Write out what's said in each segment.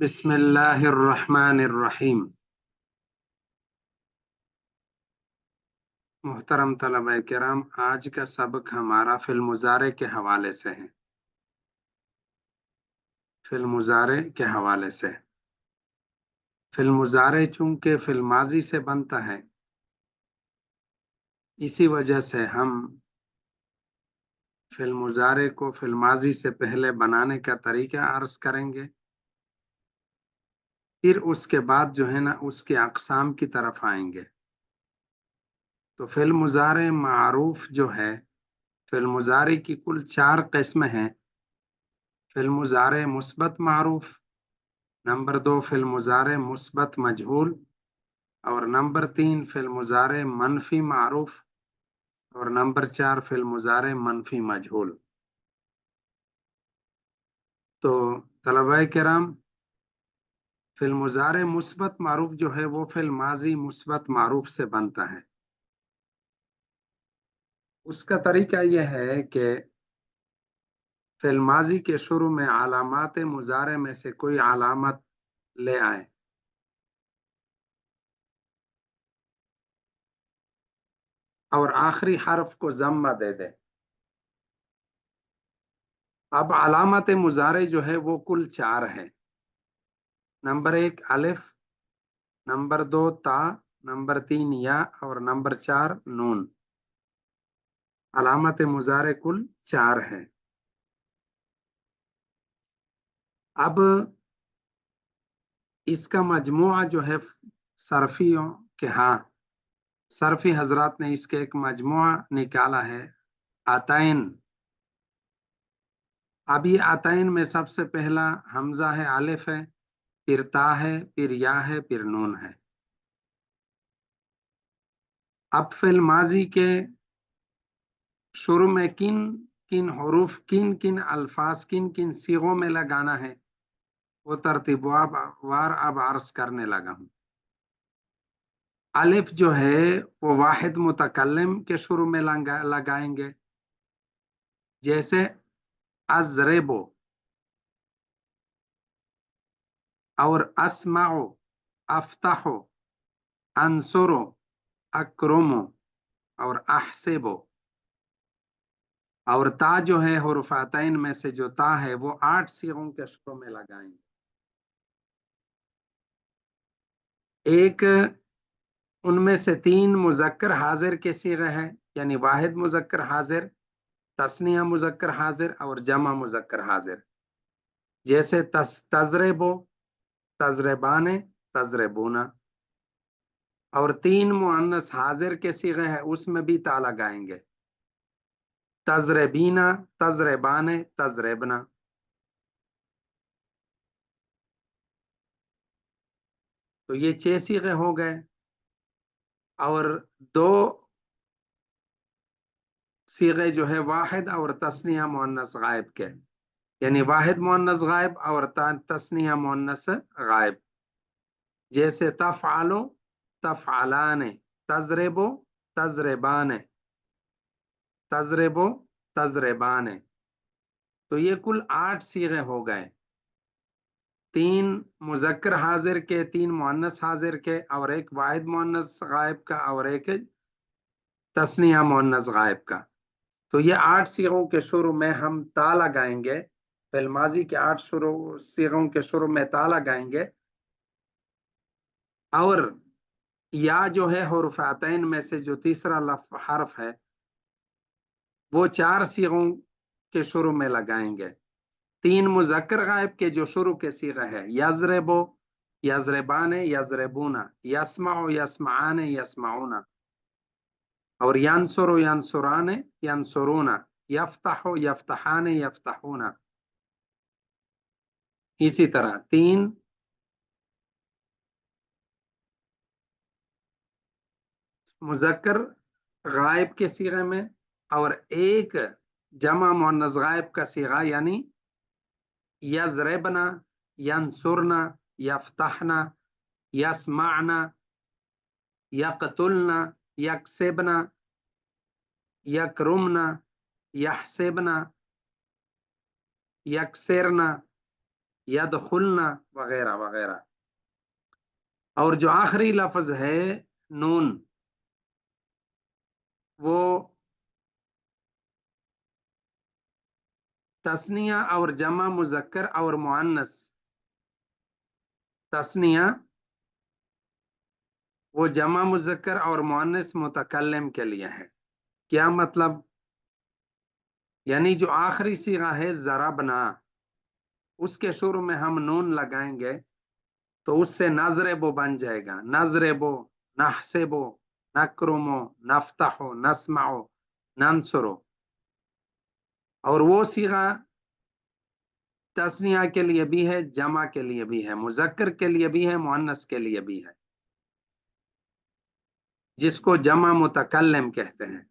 बिस्मिल्लाहिर रहमानिर रहीम। मोहतरम तलबा किराम, आज का सबक हमारा फिल मुजारे के हवाले से है। फिल मुजारे के हवाले से फिल मुजारे चूंकि फिल माजी से बनता है, इसी वजह से हम फिल मुजारे को फिल माजी से पहले बनाने का तरीका अर्ज करेंगे। फिर उसके बाद जो है ना, उसके अक़साम की तरफ आएंगे। तो फिल मुजारे मारूफ जो है, फिल मुजारे की कुल 4 किस्में हैं। फिल मुजारे मुस्बत मारूफ, नंबर 2 फिल मुजारे मुस्बत मजहूल, और नंबर 3 फिल मुजारे मनफी मारूफ, और नंबर 4 फिल मुजारे मनफी मजहूल। तो तलबाए किराम, फिल मुजारे मुस्बत मारूफ जो है वो फिल माजी मुस्बत मारूफ से बनता है। उसका तरीका यह है कि फिल माजी के शुरू में अलामात मुजारे में से कोई अलामत ले आए और आखिरी हर्फ को जम्मा दे दे। अब अलामत मुजारे जो है वो कुल 4 है। नंबर 1 अलिफ, नंबर 2 ता, नंबर 3 या, और नंबर 4 नून। अलामत मुजारे कुल 4 है। अब इसका मजमुआ जो है सरफियों के, हाँ, सरफी हजरात ने इसके एक मजमुआ निकाला है, आतैन। अब ये आतैन में सबसे पहला हमजा है, अलिफ है, फिर ता है, फिर या है, फिर नून है। अब फिल माजी के शुरू में किन किन हरूफ, किन किन अल्फाज, किन किन सीगों में लगाना है, वो तरतीब वार अब अर्ज करने लगा हूं। अलिफ जो है वो वाहिद मुतकल्लिम के शुरू में लगाएंगे, जैसे अजरेबो, और अस्माओ, अफ्ताहो, अंसुरो, अक्रुमो, और अहसेबो। और ता जो है हुरुफातैन में से जो ता है वो 8 सीगों के शुरू में लगाएंगे। एक उनमें से 3 मुजक्कर हाजिर के सीगे हैं, यानी वाहिद मुजक्कर हाजिर, तस्निया मुजक्कर हाजिर, और जमा मुजक्कर हाजिर। जैसे तजरेबो, तजरेबाने, तजरेबूना। और 3 मुअन्नस हाजिर के सीगे हैं, उसमें भी ता लगाएंगे, तजरेबीना, तजरेबाने, तजरेबना। तो ये 6 सीगे हो गए। और 2 सीगे जो है वाहिद और तस्निया मुअन्नस गायब के, यानी वाहिद मुअन्नस गायब और तस्निया मुअन्नस गायब। जैसे तफ़अलो, तफ़अलाने, तजरेबो, तजरेबाने, तजरेबो, तजरेबाने। तो ये कुल 8 सीगे हो गए। 3 मुजक्कर हाजिर के, 3 मुअन्नस हाजिर के, और एक वाहिद मुअन्नस गायब का, और एक तस्निया मुअन्नस गायब का। तो ये 8 सीगों के शुरू में हम ता लगाएंगे। फिल माजी के 8 सीगों के शुरू में ता लगाएंगे। और या जो है हुरुफातैन में से जो तीसरा हर्फ है वो 4 सीगों के शुरू में लगाएंगे। 3 मुजक्कर गायब के जो शुरू के सीगा है, यजरेबो, यजरेबाने, यजरेबूना, यस्माओ, यस्माआने, यस्माऊना। और यंसुरु, यंसुराने, यंसुरूना, यफ्ताहु, यफ्तहाने, यफ्तहूना। इसी तरह 3 मुजक्कर गायब के सीगे में और एक जमा मुअन्नस गायब का सीगा, यानी यजरेबना, यंसुरना, यफ्तहना, यस्माना, यकतुलना, यकसेबना, यकरुमना, यहसेबना, यकसेरना, यदखुलना वगैरह वगैरह। और जो आखिरी लफ्ज है नून, वो तस्निया और जमा मुजक्कर और मुअन्नस, तस्निया वो जमा मुजक्कर और मुअन्नस मुतकल्लिम के लिए है। क्या मतलब? यानी जो आखिरी सीगा है ज़रबना, उसके शुरू में हम नून लगाएंगे तो उससे नजरेबो बन जाएगा। नजरेबो, नहसेबो, नक्रुमो, नफ्तहो, नस्माओ, नंसुरो। और वो सीगा तस्निया के लिए भी है, जमा के लिए भी है, मुजक्कर के लिए भी है, मुअन्नस के लिए भी है, जिसको जमा मुतकल्लिम कहते हैं।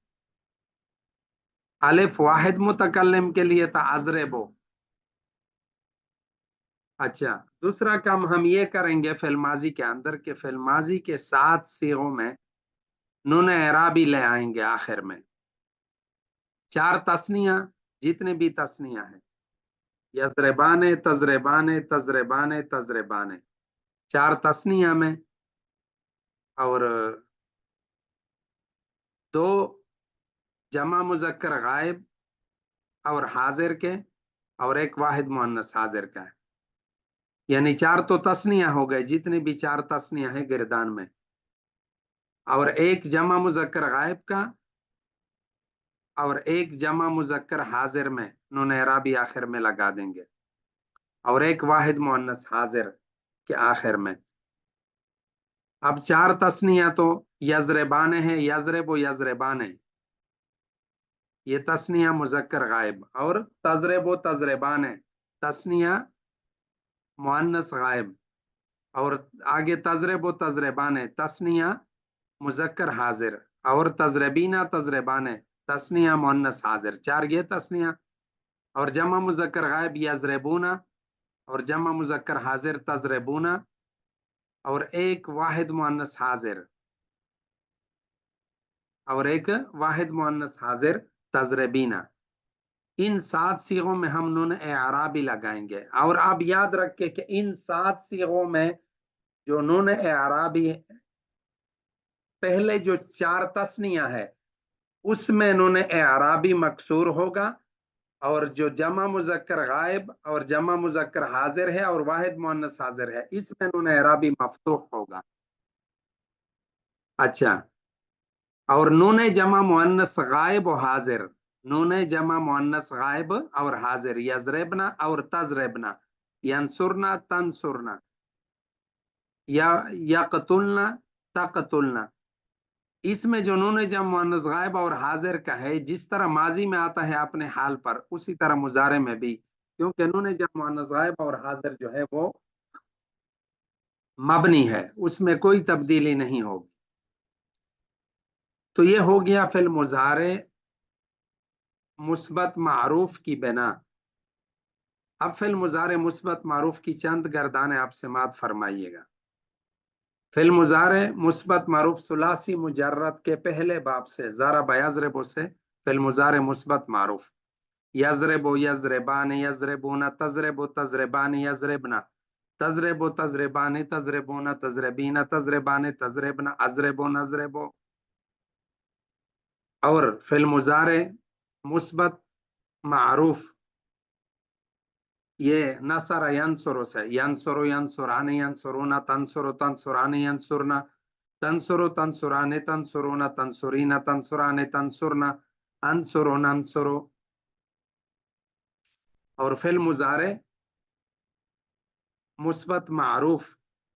अलिफ वाहिद मुतकल्लिम के लिए था अजरेबो। अच्छा, दूसरा काम हम ये करेंगे फिल माजी के अंदर के फिल माजी के 7 सीगों में नून एराबी ले आएंगे आखिर में। 4 तस्निया, जितने भी तस्निया है, यजरबाने तजरबाने तजरबाने तजरबाने, 4 तस्निया में, और 2 जमा मुजक्कर गायब और हाजिर के, और एक वाहिद मुअन्नस हाजिर का है। यानी 4 तो तस्निया हो गए, जितने भी 4 तस्निया है गिरदान में, और एक जमा मुजक्कर गायब का, और एक जमा मुजक्कर हाजिर में नून एराबी आखिर में लगा देंगे, और एक वाहिद मुअन्नस हाजिर के आखिर में। अब 4 तस्निया तो यजरबाने है, यजरबो यजरबाने, ये तस्निया मुजक्कर गायब, और तजरबो तजरबाने तस्निया मुअन्नस गायब, और आगे तजरबो तजरबाने तस्निया मुजक्कर हाजिर, और तजरबीना तजरबाने तस्निया मुअन्नस हाजिर। 4 ये तस्निया, और जमा मुजक्कर गायब यजरबूना, और जमा मुजक्कर हाजिर तजरबूना, और एक वाहिद मुअन्नस हाजिर, और एक वाहिद मुअन्नस हाजिर तजरबीना। इन 7 सीगों में हम नून एराबी लगाएंगे। और अब याद रखें कि इन 7 सीगों में जो नून एराबी, पहले जो 4 तस्निया है उसमें नून एराबी मकसूर होगा, और जो जमा मुजक्कर गायब और जमा मुजक्कर हाजिर है और वाहिद मुअन्नस हाजिर है, इसमें नून एराबी मफ्तूह होगा। अच्छा, और नून जमा मुअन्नस गायब और हाजिर, नून जमा मुअन्नस गायब और हाजिर, यजरबना और तजरबना, यंसुरना तंसुरना, या यकतुलना तकतुलना, इसमें जो नून जमा मुअन्नस गायब और हाजिर का है, जिस तरह माजी में आता है अपने हाल पर, उसी तरह मुजारे में भी, क्योंकि नून जमा मुअन्नस गायब और हाजिर जो है वो मबनी है, उसमें कोई तब्दीली नहीं होगी। तो ये हो गया फिल मुजारे मुस्बत मारूफ की बिना। अब फिल मुजारे मुस्बत मारूफ की चंद गर्दाने आप समात फरमाइएगा। फिल मुजारे मुस्बत मारूफ सुलासी मुजर्रद के पहले बाब से ज़ारा बयज़रबो से फिल मुजारे मुस्बत मारूफ, यज़रबो यज़रबान यज़रबूना तज़रबो तज़रबान यज़रबना तज़रबो तज़रबान तज़रबूना तज़रबीना तज़रबान तज़रबना अज़रबो नज़रबो। और फिल मुजारे मुस्बत मारूफ ये नसर यंसुरु से, यंसुरु यंसुराने यंसुरुना तंसुरु तंसुराने यंसुरना तंसुरु तंसुराने तंसुरुना तंसुरीना तंसुराने तंसुरना अंसुरु नंसुरु। और फिल मुजारे मुस्बत मारूफ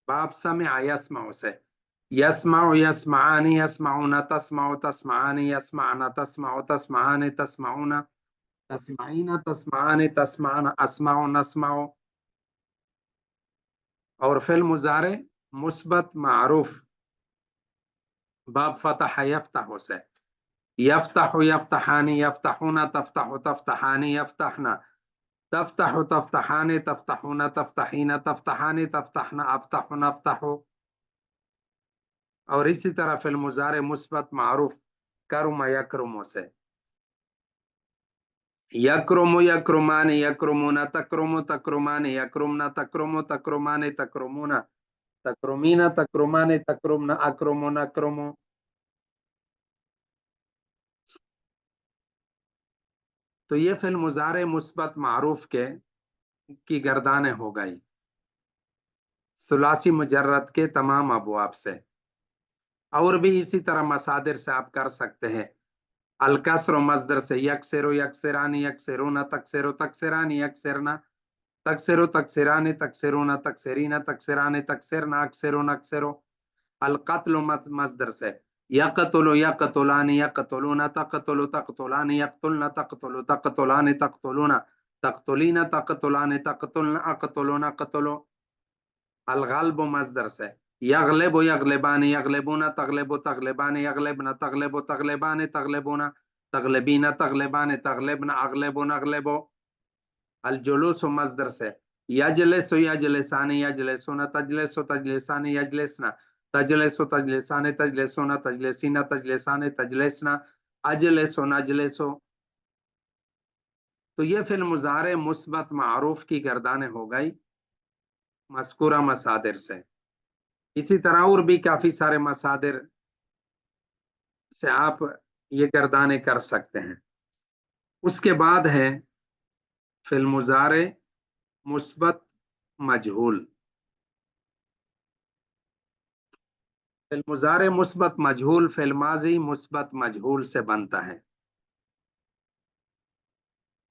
बाप समेअ यस्मउ से, यस्मउ यस्मानी यस्माउना तस्मउ तस्मानी यस्माना तस्मउ तस्माने तस्माउना तस्माइना तस्माने तस्माना अस्माउ नस्माउ। और फिल मुजारे मुस्बत मारूफ बाब फतह यफ्तह से, यफ्तह यफ्तहानी यफ्तहुना तफ्तह तफ्तहानी यफ्तहना तफ्तह तफ्तहानी तफ्तहुना तफ्तहीना तफ्तहानी तफ्तहना अफ्तह नफ्तह। और इसी तरह फिल मुजारे मुस्बत मारूफ करुम यकरुम से, यक्रुमु यक्रुमानि यक्रुमुना तक्रुमु तक्रुमानि यक्रुमना तक्रुमु तक्रुमानि तक्रुमुना तक्रुमीना तक्रुमानि तक्रुमना अक्रुमु नक्रुमु। तो ये फिल मुजारे मुस्बत मारूफ के की गर्दानें हो गई सुलासी मुजर्रद के तमाम अबवाब से। और भी इसी तरह मसादिर से आप कर सकते हैं। अलकसर मजदर से यकसरो यकसरानी यकसरोना तकसरो तकसरानी यकसरना तकसरो तकसरानी तकसरोना तकसरीना तकसरानी तकसरना अक्सरो नक्सरो। अलकत्ल मजदर से यकतुलु यकतुलानी यकतुलूना तकतुलु तकतुलानी यकतुलना तकतुलु तकतुलानी तकतुलूना तकतुलीना तकतुलानी तकतुलना अकतुलूना कतुलु। अलगल्ब मजदर से यगलेब यगलेबानी यगलेबूना तगलेबो तगलेबानी यगलेबना तगलेबो तगलेबानी तगलेबूना तगलेबीना तगलेबानी तगलेबना अगलेबो नगलेबो। अलजुलूस मजदर से यजलिस यजलिसानी यजलिसुना तजलिसु तजलिसानी यजलिसना तजलिसु तजलिसानी तजलिसुना तजलिसीना तजलिसानी तजलिसना अजलिसु नजलिसु। तो ये फिल मुजारे मुस्बत मारूफ की गर्दानें हो गई मस्कुरा मसादिर से। इसी तरह और भी काफी सारे मसादिर से आप ये गर्दानें कर सकते हैं। उसके बाद है फिल मुजारे मुस्बत मजहूल। फिल मुजारे मुस्बत मजहूल फिल माजी मुस्बत मजहूल से बनता है।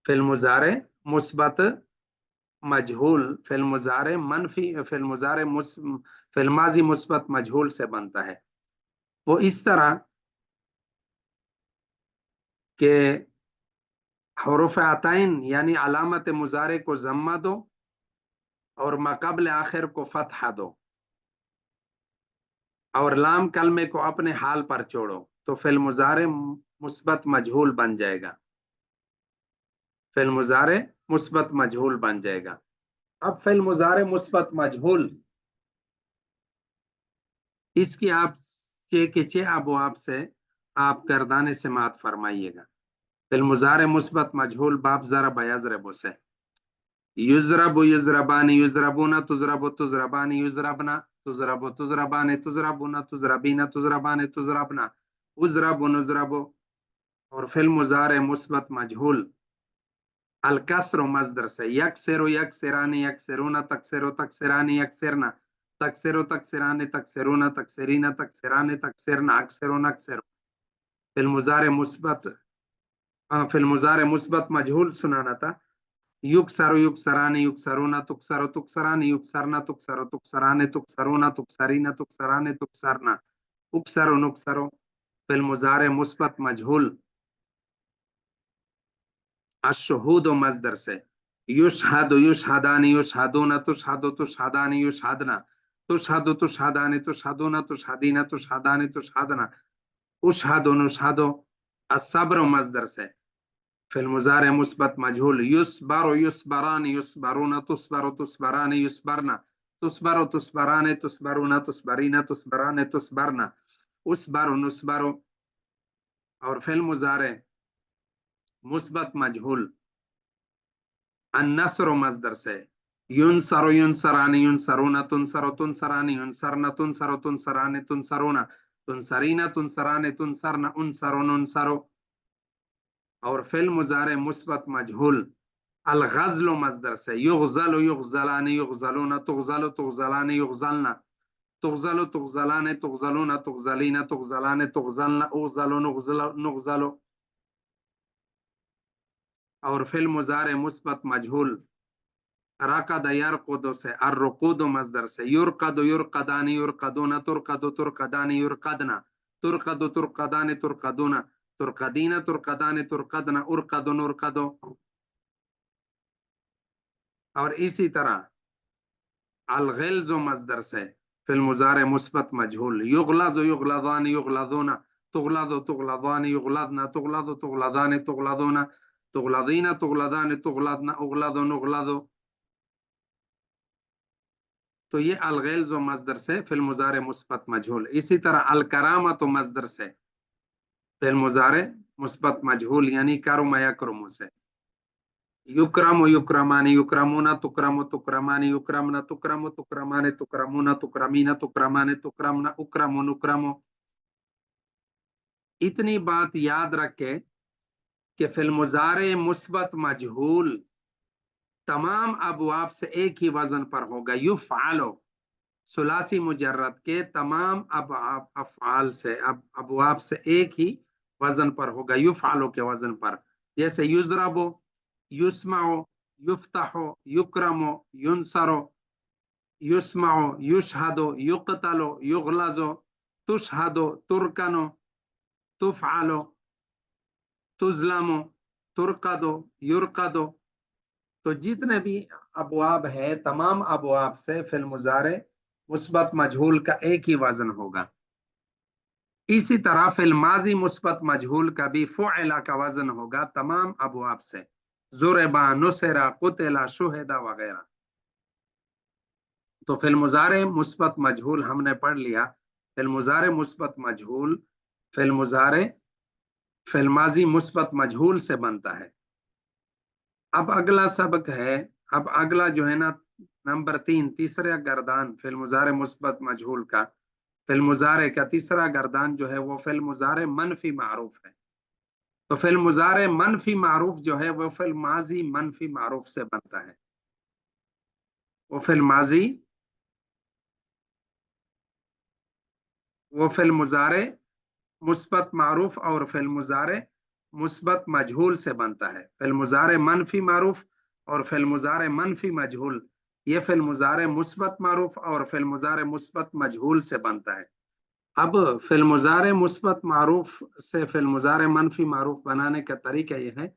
फिल मुजारे मुस्बत मजहूल फिल मुजारे मनफी फिल मुजारे फिल माजी मुस्बत मजहूल से बनता है। वो इस तरह के हुरूफ अतैन यानी अलामत मुजारे को जम्मा दो और मकबल आखिर को फतहा दो और लाम कलमे को अपने हाल पर छोड़ो तो फिल मुजारे मुस्बत मजहूल बन जाएगा। फिल मुजारे मुस्बत मजहूल बन जाएगा। अब फिल मुजारे मुस्बत मजहूल इसकी आप के छे अबवाब से आप गर्दाने से मात फरमाइएगा। फिल मुजारे मुस्बत मजहूल बाब ज़रब यज़रबु से युज़रबु युज़रबानी युज़रबूना तुज़रबु तुज़रबानी युज़रबना तुज़रबु तुज़रबानी तुज़रबूना तुज़रबीना तुज़रबानी तुज़रबना उज़रबु नुज़रबु। और फिल मुजारे मुस्बत मजहूल अलकसर मजदर से यकसरो यकसरानी यकसरूना तकसरो तकसरानी यकसरना तकसरो तकसरानी तकसरूना तकसरीना तकसरानी तकसरना अक्सरो नक्सरो। फिल मुजारे मुस्बत फिल मुजारे मुस्बत मजहूल सुनाना था। युक्सरो युक्सरानी युक्सरूना तुक्सरो तुक्सरानी युक्सरना तुक्सरो तुक्सरानी तुक्सरूना तुक्सरीना तुक्सरानी तुक्सरना उक्सरो नुक्सरो। फिल मुजारे मुस्बत मजहूल अशहूद मजदर से युशहद युशहदानी युशहदूना तुशहदु तुशहदानी युशहदना तुशहदु तुशहदानी तुशहदूना तुशहदीना तुशहदानी तुशहदना उशहदु नुशहदु। असब्र मजदर से फिल मुजारे मुस्बत मजहूल युसबरो युसबरानी युसबरूना तुसबरो तुसबरानी युसबरना तुसबरो तुसबरानी तुसबरूना तुसबरीना तुसबरानी तुसबरना उसबरो नुसबरो। और फिल मुजारे मुस्बत मजहूल अन्नसर मजदर से युनसरो युनसरानी युनसरूना तुनसरो तुनसरानी युनसरना तुनसरो तुनसरानी तुनसरूना तुनसरीना तुनसरानी तुनसरना उनसरो नुनसरो। और फिल मुजारे मुस्बत मजहूल अलगज़ल मजदर से युगज़ल युगज़लानी युगज़लूना तुगज़ल तुगज़लानी युगज़लना तुगज़ल तुगज़लानी तुगज़लूना तुगज़लीना तुगज़लानी तुगज़लना उगज़ल नुगज़ल नुगज़ल। और फिल मुजारे मुस्बत मजहूल रकद यरकुद से अर्रुकूद मजदर से युरकद युरकदानी युरकदूना तुरकद तुरकदानी युरकदना तुरकद तुरकदानी तुरकदूना तुरकदीना तुरकदानी तुरकदना उरकद नुरकदो। और इसी तरह अलगिल्ज मजदर से फिल मुजारे मुस्बत मजहूल युगलज़ युगलज़ानी युगलज़ूना तुगलज़ तुगलज़ानी युगलज़ना तुगलज़ तुगलज़ानी तुगलज़ूना तुगलज़ीना तुगलज़ानी तुगलज़ना उगलज़ नुगलज़ो। तो ये अलगिल्ज मजदर से फिल मुजारे मुस्बत मजहूल। इसी तरह अलकरामत मजदर से फिल मुजारे मुस्बत मजहूल यानी करुम यकरुम से युक्रम युक्रमानी युक्रमुना तुक्रम तुक्रमानी युक्रमना तुक्रम तुक्रमाने तुक्रमुना तुक्रमीना तुक्रमाने तुक्रमना उक्रम नुक्रम। इतनी बात याद रखे कि फिल मुजारे मुस्बत मजहूल तमाम अबवाब से एक ही वजन पर होगा। युफ़अलो सुलासी मुजर्रद के तमाम अफ़आल से अबवाब से एक ही वजन पर होगा, युफ़अलो के वजन पर। जैसे युज़रबो, युस्माओ, युफ्तहो, युक्रमो, युनसरो, युस्माओ, युशहदो, युक्तलो, युगलजो, तुशहदो, तुरकनो, तुफ़अलो, तुज़लमो, तुरकदो, युरकदो। तो जितने भी अबवाब है तमाम अबवाब से फिल मुजारे मुस्बत मजहूल का एक ही वजन होगा। इसी तरह फिल माजी मुस्बत मजहूल का भी फ़ुअला का वजन होगा तमाम अबवाब से, ज़ुरबा, नुसरा, कुतिला, शुहिदा वगैरह। तो फिल मुजारे मुस्बत मजहूल हमने पढ़ लिया। फिल मुजारे मुस्बत मजहूल फिल मुजारे फिल माजी मुस्बत मजहूल से बनता है। अब अगला सबक है, अब अगला जो है ना नंबर 3, तीसरा गर्दान फिल मुजारे मुस्बत मजहूल का, फिल मुजारे का तीसरा गर्दान जो है वो फिल मुजारे मनफी मारूफ है। तो फिल मुजारे मनफी मारूफ जो है वो फिल माजी मनफी मारूफ से बनता है। वो फिल माजी वो फिल मुजारे मुस्बत मारूफ और फिल मुजारे मुस्बत मजहूल से बनता है। फिल मुजारे मनफी मारूफ और फिल मुजारे मनफी मजहूल, ये फिल मुजारे मुस्बत मारूफ और फिल मुजारे मुस्बत मजहूल से बनता है। अब फिल मुजारे मुस्बत मारूफ से फिल मुजारे मनफी मारूफ बनाने का तरीका यह है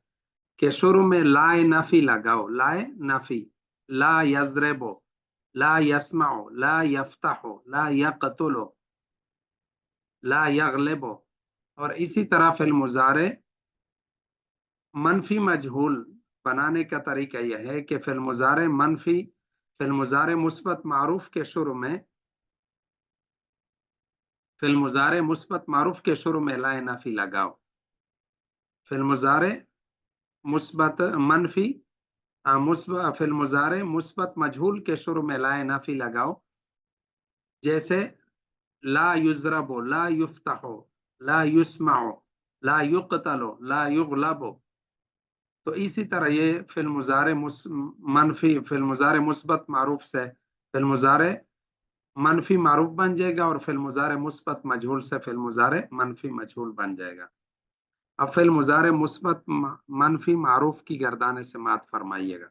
कि शुरू में लाए नफी लगाओ, लाए नफी, ला यजरेबो, ला यस्माओ, ला यफ्ताहो, ला यकतुलो, ला यगलिबो। और इसी तरह फिल मुजारे मनफी मजहूल बनाने का तरीका यह है कि फिल मुजारे मुस्बत मारूफ के शुरू में फिल मुजारे मुस्बत मारूफ के शुरू में लाए नफी लगाओ। फिल मुजारे मुस्बत मनफी फिल मुजारे मुस्बत मजहूल के शुरू में लाए नफी लगाओ। जैसे ला युजरबो, ला युफ्तहो, ला युस्माओ, ला युक्तलो, ला युगलबो। तो इसी तरह ये फिल मुजारे मुस्बत मारूफ से फिल मुजारे मनफी मारूफ बन जाएगा और फिल मुजारे मुस्बत मजहूल से फिल मुजारे मनफी मजहूल बन जाएगा। अब फिल मुजारे मुस्बत मनफी मारूफ की गर्दाने से मात फरमाइएगा।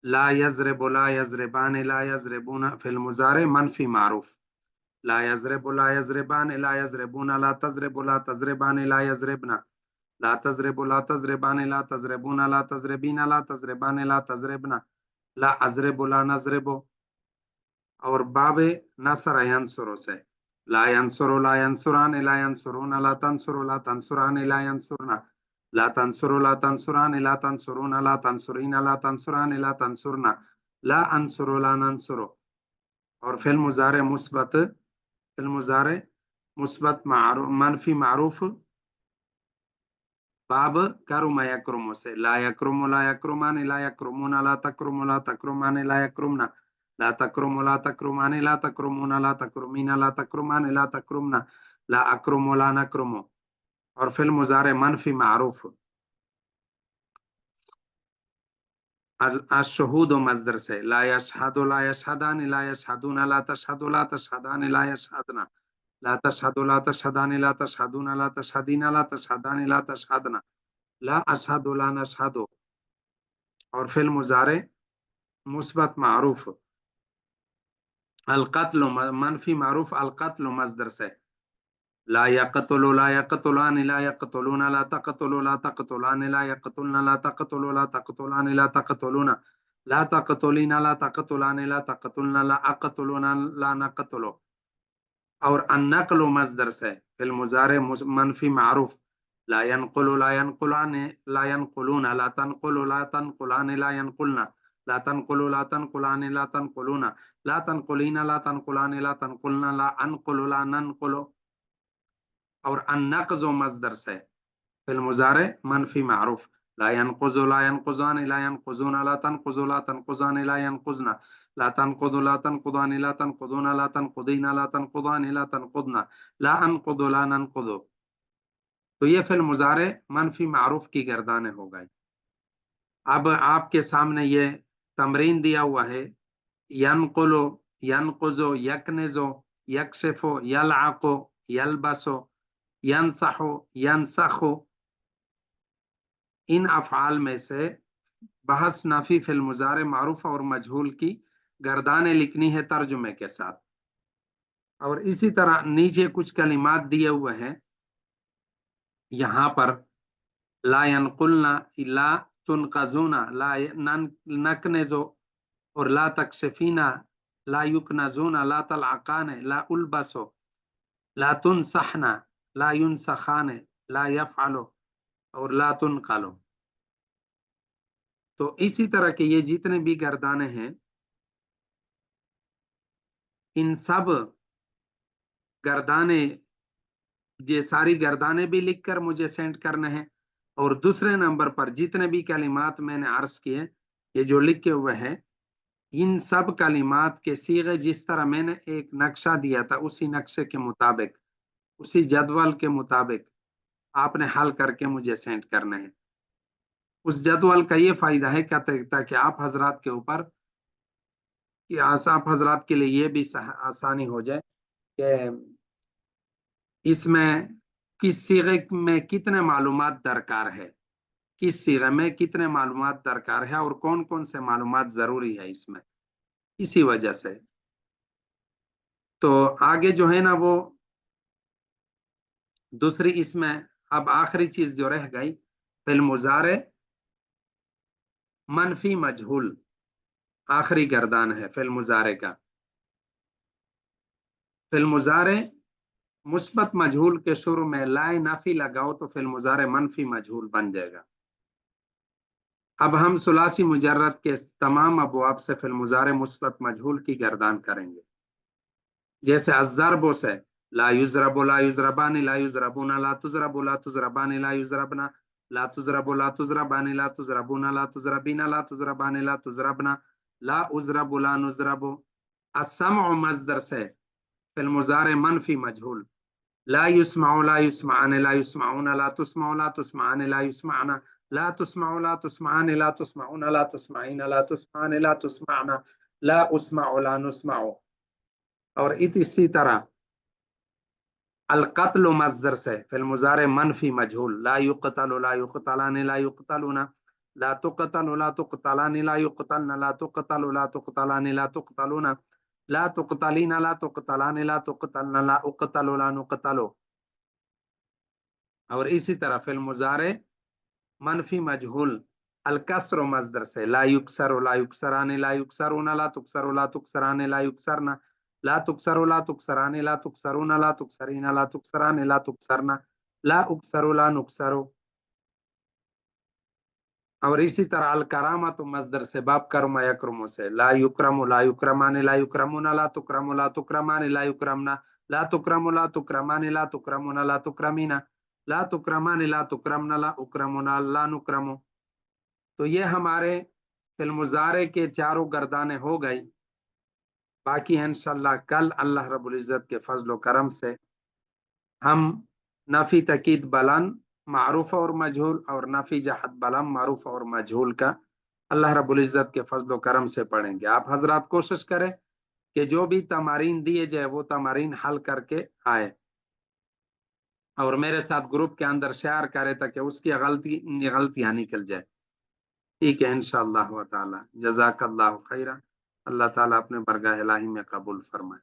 ला यजरेबो, ला यजरेबान, ला यजरेबूना फिल मुजारे मनफी मारूफ। ला यजरेबो, ला यजरेबान, ला यजरेबूना, ला तजरेबो, ला तजरेबान, ला यजरेबना, ला तजरेबो, ला तजरेबान, ला तजरेबूना, ला तजरेबीना, ला तजरेबान, ला तजरेबना, ला अजरेबो, ला नजरेबो। और बाबे नसर यंसुरो से ला यंसुरो, ला यंसुरान, ला यंसुरूना, ला तंसुरो, ला तंसुरान, ला यंसुरना, ला तंसुरो, ला तंसुरान, ला तंसुरूना, ला तंसुरीना, ला तंसुरान, ला तंसुरना, ला अंसुरो, ला नंसुरो। और फिल मुजारे मुस्बत मनफी मारूफ बाब करुमा यकरुमो से ला यकरुमो, ला यकरुमान, ला यकरुमुना, ला तकरुमो, ला तकरुमान, ला यकरुमना, ला तकरुमो, ला तकरुमान, ला तकरुमुना, ला तकरुमीना, ला तकरुमान, ला तकरुमना, ला अकरुमो, ला नकरुमो। और फिल मुजारे मनफी मारूफ अशहूद मजदर से ला यशहदु, ला यशहदान, ला यशहदूना, ला तशहदु, ला तशहदान, ला यशहदना, ला तशहदु, ला तशहदान, ला तशहदूना, ला तशहदीना, ला तशहदान, ला तशहदना, ला अशहदु, ला नशहदु। और फिल मुजारे मुस्बत मारूफ अलकत्ल मनफी मारूफ अलकत्ल मजदर से ला यकतुलु, ला यकतुलान, ला यकतुलूना, ला तकतुलु, ला तकतुलान, ला यकतुलना, ला तकतुलु, ला तकतुलान, ला तकतुलूना, ला तकतुलीना, ला तकतुलान, ला तकतुलना, ला अकतुलूना, ला नकतुलु। और अन्नकल मजदर से फिल मुजारे मनफी मारूफ ला यनकुलु, ला यनकुलान, ला यनकुलूना, ला तनकुलु, ला तनकुलान, ला यनकुलना, ला तनकुलु, ला तनकुलान, ला तनकुलूना, ला तनकुलीना, ला तनकुलान, ला तनकुलना, ला अनकुलु, ला ननकुलु। और अन्नकज़ो मजदर से फिल मुजारे मनफी मारूफ لا ينقض لا ينقضان لا ينقضون لا تنقض لا تنقضان لا ينقضن لا تنقض لا تنقضان لا تنقضون لا تنقضين لا تنقضان لا تنقضن لا انقض لا ننقض. تو یہ فعل مضارع منفی معروف کی گردانیں ہو گئی. اب آپ کے سامنے یہ تمرین دیا ہوا ہے، ینقلو، ینقضو، یکنزو، یکشفو، یلعقو، یلبسو، ینصحو، ینسخو. ان افعال میں سے بحث نفی فی المضارع معروف اور مجہول کی گردانیں لکھنی ہے ترجمے کے ساتھ. اور اسی طرح نیچے کچھ کلمات دیے ہوئے ہیں، یہاں پر لا ینقلنا، لا تنقذونا، لا نکنزو، اور لا تکشفینا، لا یکنزونا، لا تلعقان، لا البسو، لا تنصحنا، لا ينسخان، لا يفعلو، اور لا تنقلو. تو اسی طرح کے یہ جتنے بھی گردانے ہیں ان سب گردانے، یہ ساری گردانے بھی لکھ کر مجھے سینڈ کرنے ہیں. اور دوسرے نمبر پر جتنے بھی کلمات میں نے عرض کیے یہ جو لکھے ہوئے ہیں، ان سب کلمات کے صیغے جس طرح میں نے ایک نقشہ دیا تھا اسی نقشے کے مطابق، اسی جدول کے مطابق آپ نے حل کر کے مجھے سینڈ کرنے ہیں. اس جدول کا یہ فائدہ ہے کہ آپ حضرات کے اوپر، کہ آپ حضرات کے لیے یہ بھی آسانی ہو جائے کہ اس میں کس صیغے میں کتنے معلومات درکار ہے، کس صیغے میں کتنے معلومات درکار ہے، اور کون کون سے معلومات ضروری ہے اس میں. اسی وجہ سے تو آگے جو ہے نا وہ دوسری اس میں اب آخری چیز جو رہ گئی، فی المضارع منفی مجہول، آخری گردان ہے فی المضارع کا. فی المضارع مثبت مجہول کے شروع میں لائے نافی لگاؤ تو فی المضارع منفی مجہول بن جائے گا. اب ہم ثلاثی مجرد کے تمام ابواب سے فی المضارع مثبت مجہول کی گردان کریں گے. جیسے الضرب سے لا یضرب لا یضربان لا یضربون لا تضرب لا تضربان لا یضربنا لا تضرب لا تضربان لا تضربون لا تضربین لا تضربان لا تضربنا لا اضرب لا نضرب. السمع مصدر سے فی المضارع منفی مجہول، لا يسمع لا يسمعان لا يسمعون لا تسمع لا تسمعان لا يسمعنا لا تسمع لا تسمعان لا تسمعون لا تسمعين لا تسمعان لا تسمعنا لا اسمع لا نسمع. اور اسی طرح القتل مصدر سے فی المضارع منفی مجہول، لا يقتل لا يقتلان لا يقتلون لا تقتل لا تقتلان لا يقتلن لا تقتل لا تقتلان لا تقتلون لا تقتلین لا تقتلان لا تقتلن لا اقتل لا نقتل. اور اسی طرح فی المضارع منفی مجہول الکسر مصدر سے لا یکسر لا یکسران لا یکسرون لا تکسر لا تکسران لا یکسرن لا تکسر لا تکسران لا تکسرون لا تکسرین لا تکسران لا تکسرن لا اکسر لا نکسر. اور اسی طرح الکرامت مصدر سے باب کرم یکرم سے لا یکرم لا یکرمان لا یکرمون لا تکرم لا تکرمان لا یکرمنا لا تکرم لا تکرمان لا تکرمون لا تکرمین لا تکرمان لا تکرمن لا اکرمون لا نکرم. تو یہ ہمارے فی المضارع کے چاروں گردانے ہو گئی. باقی ہے انشاءاللہ کل اللہ رب العزت کے فضل و کرم سے ہم نفی تکید بلند معروف اور مجہول اور نفی جہت بلند معروف اور مجہول کا اللہ رب العزت کے فضل و کرم سے پڑھیں گے. آپ حضرات کوشش کریں کہ جو بھی تمارین دیے جائے وہ تمارین حل کر کے آئے اور میرے ساتھ گروپ کے اندر شیئر کرے تاکہ اس کی غلطیاں نکل جائے. ٹھیک ہے انشاءاللہ تعالی. جزاک اللہ خیرہ. اللہ تعالیٰ اپنے برگاہ الہی میں قبول فرمائے.